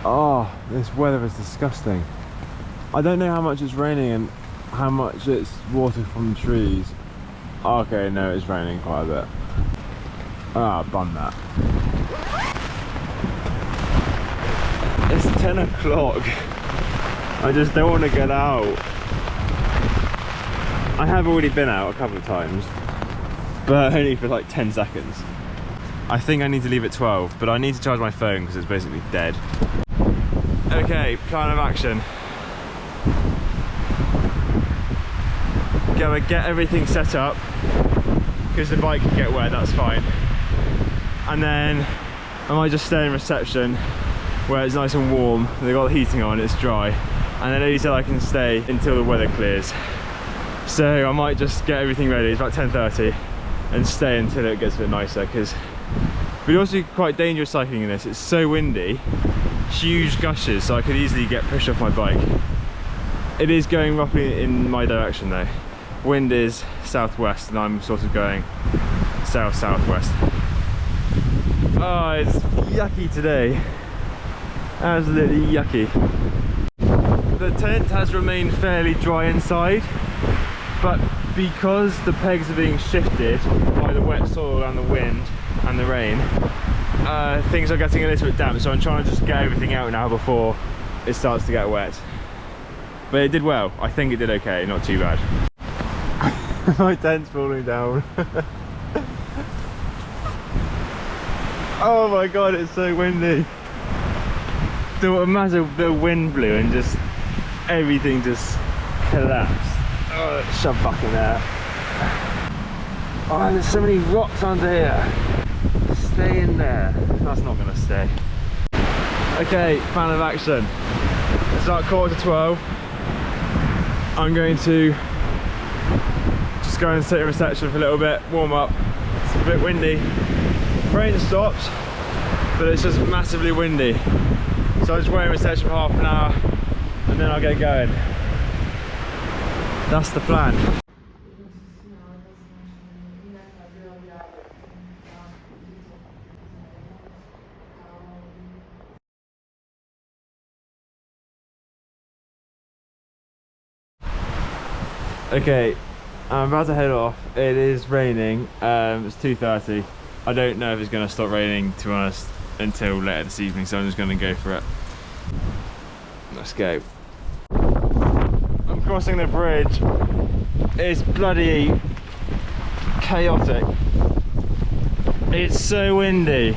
Oh, this weather is disgusting. I don't know how much it's raining and how much it's water from the trees. Okay, no, it's raining quite a bit. Ah, bun that. It's 10 o'clock. I just don't want to get out. I have already been out a couple of times, but only for like 10 seconds. I think I need to leave at 12, but I need to charge my phone because it's basically dead. Okay, plan of action. Gonna get everything set up because the bike can get wet, that's fine. And then I might just stay in reception where it's nice and warm, they've got the heating on, it's dry, and then later I can stay until the weather clears. So I might just get everything ready, it's about 10:30, and stay until it gets a bit nicer, because it's also quite dangerous cycling in this. It's so windy, huge gushes, so I could easily get pushed off my bike. It is going roughly in my direction though. Wind is southwest and I'm sort of going south-southwest. Oh, it's yucky today. Absolutely yucky. The tent has remained fairly dry inside, but because the pegs are being shifted by the wet soil and the wind and the rain, things are getting a little bit damp, so I'm trying to just get everything out now before it starts to get wet. But it did well. I think it did okay, not too bad. My tent's falling down. Oh my god, it's so windy. A massive bit of wind blew and just everything just collapsed. Oh, shove back in there. Oh, there's so many rocks under here. Stay in there. That's not gonna stay. Okay, plan of action. It's about 11:45. I'm going to just go and sit in reception for a little bit, warm up. It's a bit windy. Rain stops, but it's just massively windy. So I'll just wait in reception for half an hour and then I'll get going. That's the plan. Okay, I'm about to head off. It is raining. It's 2:30. I don't know if it's going to stop raining, to be honest, until later this evening, so I'm just going to go for it. Let's go. I'm crossing the bridge. It's bloody chaotic. It's so windy.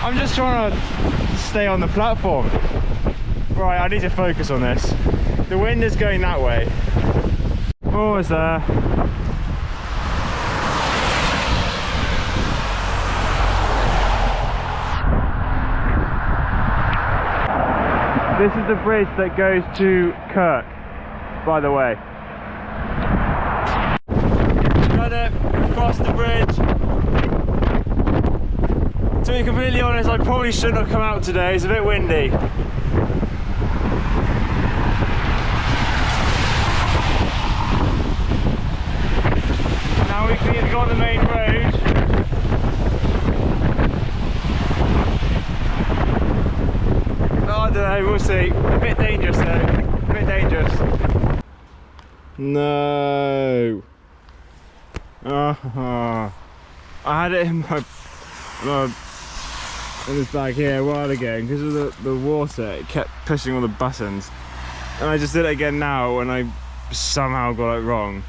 I'm just trying to stay on the platform. Right, I need to focus on this. The wind is going that way. Oh, it's there. This is the bridge that goes to Kirk, by the way. Got it, crossed the bridge. To be completely honest, I probably shouldn't have come out today, it's a bit windy. Now we can either go on the main road I don't know, we'll see. A bit dangerous though, a bit dangerous. No. I had it in my in this bag here a while ago, because of the water, it kept pushing all the buttons. And I just did it again now and I somehow got it wrong.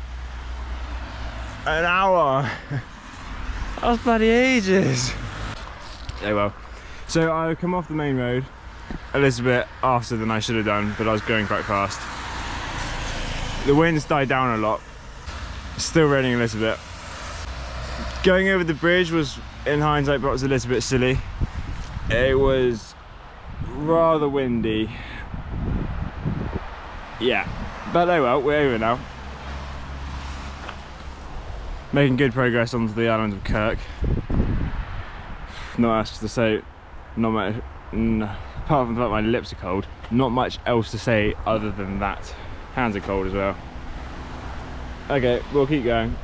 An hour! That was bloody ages! Oh well. So I come off the main road a little bit faster than I should have done, but I was going quite fast. The wind's died down a lot. It's still raining a little bit. Going over the bridge was, in hindsight, but was a little bit silly. It was rather windy, Yeah, but oh well, we're over now. Making good progress onto the island of Kirk. Not much to say, not much, apart from the fact my lips are cold, not much else to say other than that. Hands are cold as well. Okay, we'll keep going.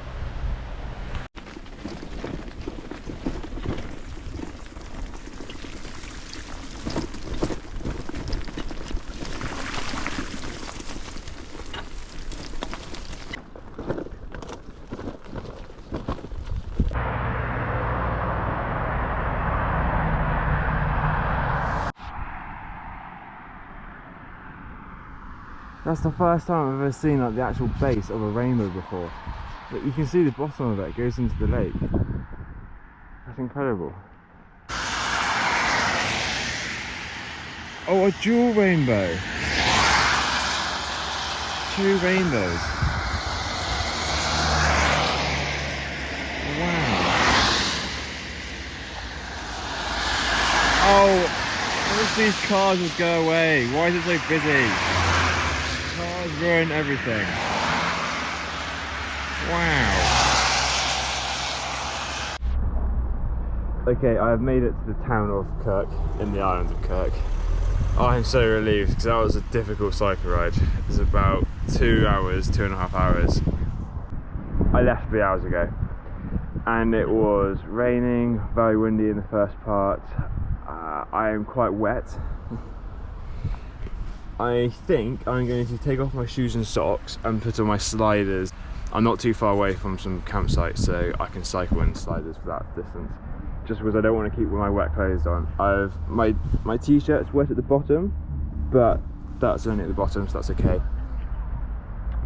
That's the first time I've ever seen like the actual base of a rainbow before. But you can see the bottom of it goes into the lake. That's incredible. Oh, a dual rainbow. 2 rainbows. Wow. Oh, I wish these cars would go away. Why is it so busy? Cars ruin everything. Wow. Okay, I have made it to the town of Kirk, in the island of Kirk. I'm so relieved because that was a difficult cycle ride. It was about 2 hours, 2.5 hours. I left 3 hours ago and it was raining, very windy in the first part. I am quite wet. I think I'm going to take off my shoes and socks and put on my sliders. I'm not too far away from some campsites, so I can cycle in sliders for that distance. Just because I don't want to keep my wet clothes on. My t-shirt's wet at the bottom, but that's only at the bottom, so that's okay.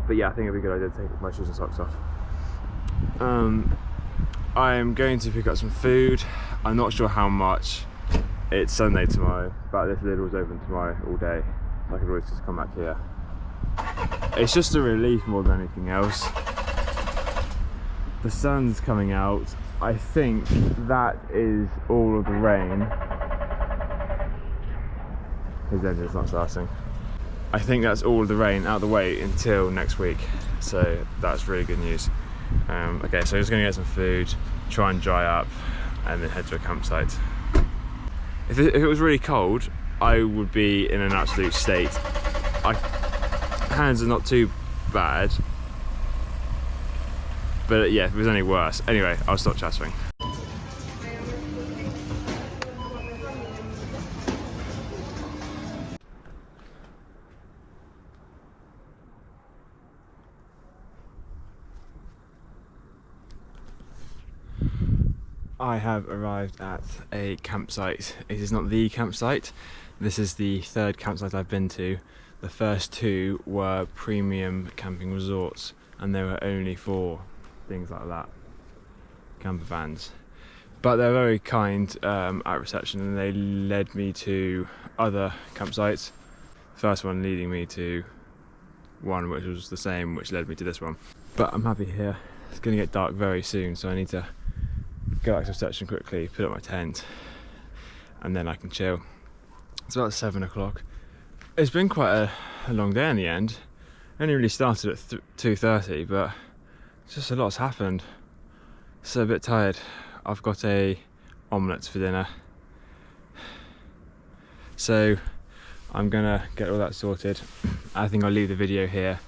But yeah, I think it'd be a good idea to take my shoes and socks off. I'm going to pick up some food. I'm not sure how much. It's Sunday tomorrow, but this Lidl's open tomorrow all day. I could always just come back here. It's just a relief more than anything else. The sun's coming out. I think that is all of the rain. His engine's not starting. I think that's all of the rain out of the way until next week. So that's really good news. Okay, so I'm just gonna get some food, try and dry up, and then head to a campsite. If it was really cold, I would be in an absolute state. Hands are not too bad, but yeah, if it was any worse. Anyway, I'll stop chattering. I have arrived at a campsite. It is not the campsite. This is the 3rd campsite I've been to. The first 2 were premium camping resorts, and they were only for things like that, camper vans. But they're very kind at reception, and they led me to other campsites. The first one leading me to one which was the same, which led me to this one. But I'm happy here. It's going to get dark very soon, so I need to go back to reception quickly, put up my tent, and then I can chill. It's about 7 o'clock. It's been quite a long day in the end. It only really started at 2:30, but just a lot's happened. So a bit tired. I've got a omelette for dinner. So I'm gonna get all that sorted. I think I'll leave the video here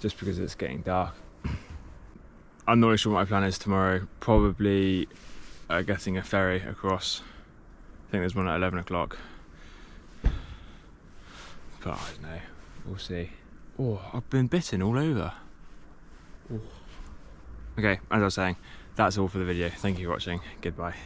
just because it's getting dark. I'm not really sure what my plan is tomorrow. Probably getting a ferry across. I think there's one at 11 o'clock. But I don't know, we'll see. Oh, I've been bitten all over. Oh. Okay, as I was saying, that's all for the video. Thank you for watching. Goodbye.